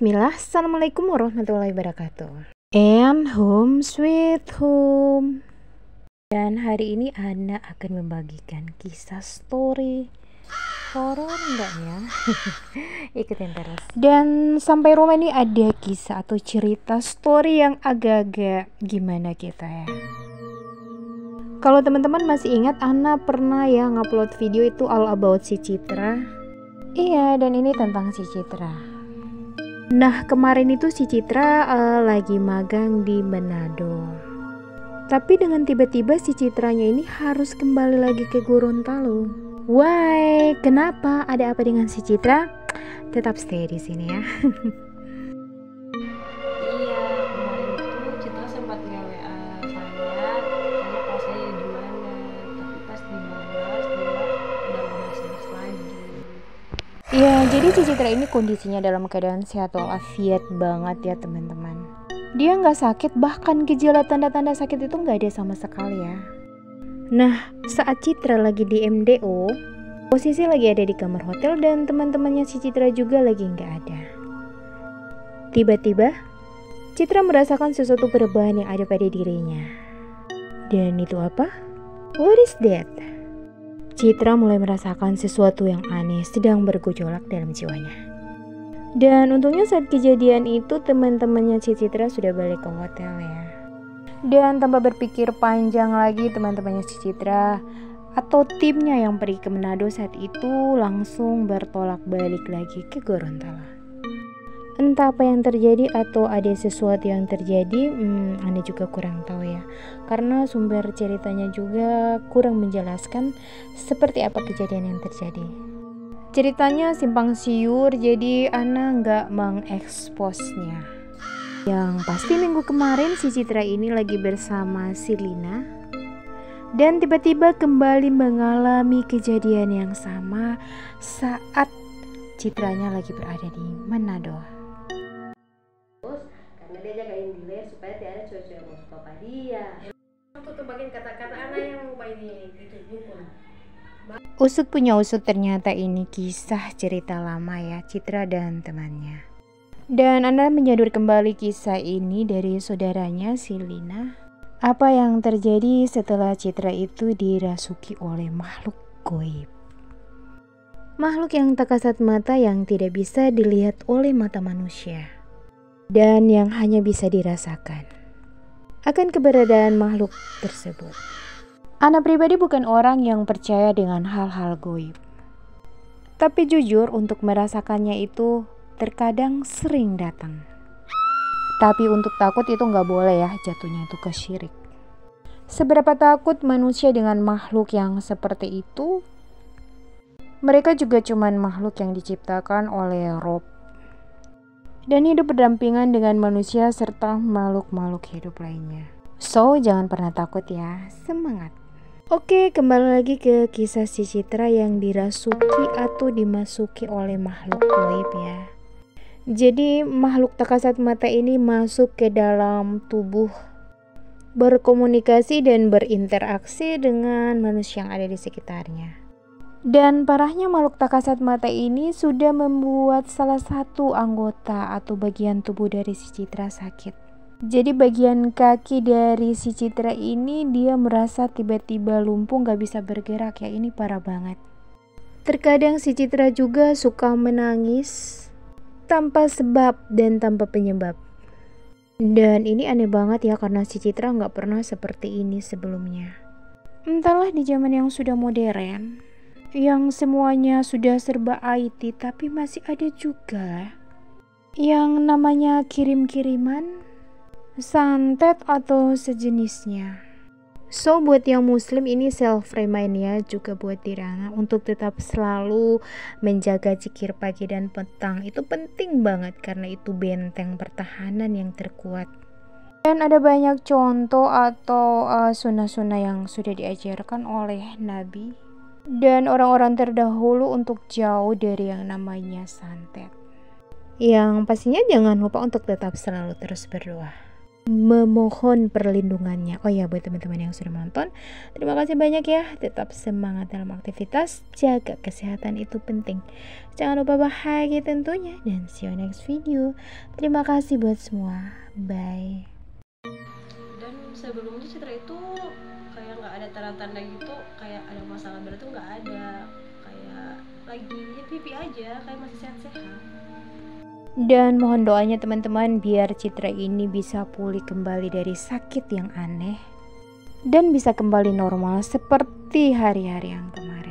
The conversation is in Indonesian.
Bismillah, Assalamualaikum warahmatullahi wabarakatuh. And home sweet home. Dan hari ini Ana akan membagikan kisah story horor enggak ya? Ikutin terus. Dan sampai rumah ini ada kisah atau cerita story yang agak-agak gimana kita ya. Kalau teman-teman masih ingat, Ana pernah ya ngupload video itu all about si Citra. Iya, dan ini tentang si Citra. Nah, kemarin itu si Citra lagi magang di Manado. Tapi dengan tiba-tiba si Citranya ini harus kembali lagi ke Gorontalo. Why? Kenapa? Ada apa dengan si Citra? Tetap stay di sini ya. Iya, kemarin itu Citra sempat nge-WA saya, tanya kalau saya di mana. Tapi pas dibalas, dia udah ngebahas lagi. Ya, jadi si Citra ini kondisinya dalam keadaan sehat walafiat banget ya teman-teman. Dia nggak sakit, bahkan gejala tanda-tanda sakit itu nggak ada sama sekali ya. Nah, saat Citra lagi di MDO, posisi lagi ada di kamar hotel dan teman-temannya si Citra juga lagi nggak ada. Tiba-tiba, Citra merasakan sesuatu perubahan yang ada pada dirinya. Dan itu apa? What is that? Citra mulai merasakan sesuatu yang aneh sedang bergejolak dalam jiwanya. Dan untungnya saat kejadian itu teman-temannya si Citra sudah balik ke hotel ya. Dan tanpa berpikir panjang lagi, teman-temannya si Citra atau timnya yang pergi ke Manado saat itu langsung bertolak balik lagi ke Gorontalo. Entah apa yang terjadi atau ada sesuatu yang terjadi, Anda juga kurang tahu ya. Karena sumber ceritanya juga kurang menjelaskan seperti apa kejadian yang terjadi. Ceritanya simpang siur, jadi Ana nggak mengeksposnya. Yang pasti minggu kemarin si Citra ini lagi bersama si Lina. Dan tiba-tiba kembali mengalami kejadian yang sama saat Citranya lagi berada di Manado. Karena dia jagain dealer supaya tiada cowok-cowok yang mau suka dia. Tutup bagian kata-kata anak yang lupa ini itu buku. Usut punya usut, ternyata ini kisah cerita lama ya, Citra dan temannya. Dan Anda menyadur kembali kisah ini dari saudaranya si Lina. Apa yang terjadi setelah Citra itu dirasuki oleh makhluk goib. Makhluk yang tak kasat mata, yang tidak bisa dilihat oleh mata manusia. Dan yang hanya bisa dirasakan akan keberadaan makhluk tersebut. Ana pribadi bukan orang yang percaya dengan hal-hal goib. Tapi jujur, untuk merasakannya itu terkadang sering datang. Tapi untuk takut itu nggak boleh ya, jatuhnya itu ke syirik. Seberapa takut manusia dengan makhluk yang seperti itu? Mereka juga cuman makhluk yang diciptakan oleh Rob dan hidup berdampingan dengan manusia serta makhluk-makhluk hidup lainnya. So, jangan pernah takut ya, semangat. Oke, kembali lagi ke kisah si Citra yang dirasuki atau dimasuki oleh makhluk goib ya. Jadi makhluk tak kasat mata ini masuk ke dalam tubuh, berkomunikasi dan berinteraksi dengan manusia yang ada di sekitarnya. Dan parahnya, makhluk tak kasat mata ini sudah membuat salah satu anggota atau bagian tubuh dari si Citra sakit. Jadi bagian kaki dari si Citra ini dia merasa tiba-tiba lumpuh, gak bisa bergerak ya, ini parah banget. Terkadang si Citra juga suka menangis tanpa sebab dan tanpa penyebab. Dan ini aneh banget ya, karena si Citra gak pernah seperti ini sebelumnya. Entahlah, di zaman yang sudah modern, yang semuanya sudah serba IT, tapi masih ada juga yang namanya kirim-kiriman, santet atau sejenisnya. So, buat yang muslim ini self-remind ya, juga buat diri Ana untuk tetap selalu menjaga zikir pagi dan petang. Itu penting banget karena itu benteng pertahanan yang terkuat. Dan ada banyak contoh atau sunnah-sunnah yang sudah diajarkan oleh Nabi dan orang-orang terdahulu untuk jauh dari yang namanya santet. Yang pastinya jangan lupa untuk tetap selalu terus berdoa. memohon perlindungannya. Oh ya, buat teman-teman yang sudah menonton, terima kasih banyak ya. Tetap semangat dalam aktivitas, jaga kesehatan itu penting. Jangan lupa bahagia tentunya, dan see you next video. Terima kasih buat semua. Bye. Dan sebelumnya Citra itu kayak nggak ada tanda-tanda gitu, kayak ada masalah berat tuh nggak ada, kayak lagi happy aja, kayak masih sehat-sehat. Dan mohon doanya teman-teman biar Citra ini bisa pulih kembali dari sakit yang aneh dan bisa kembali normal seperti hari-hari yang kemarin.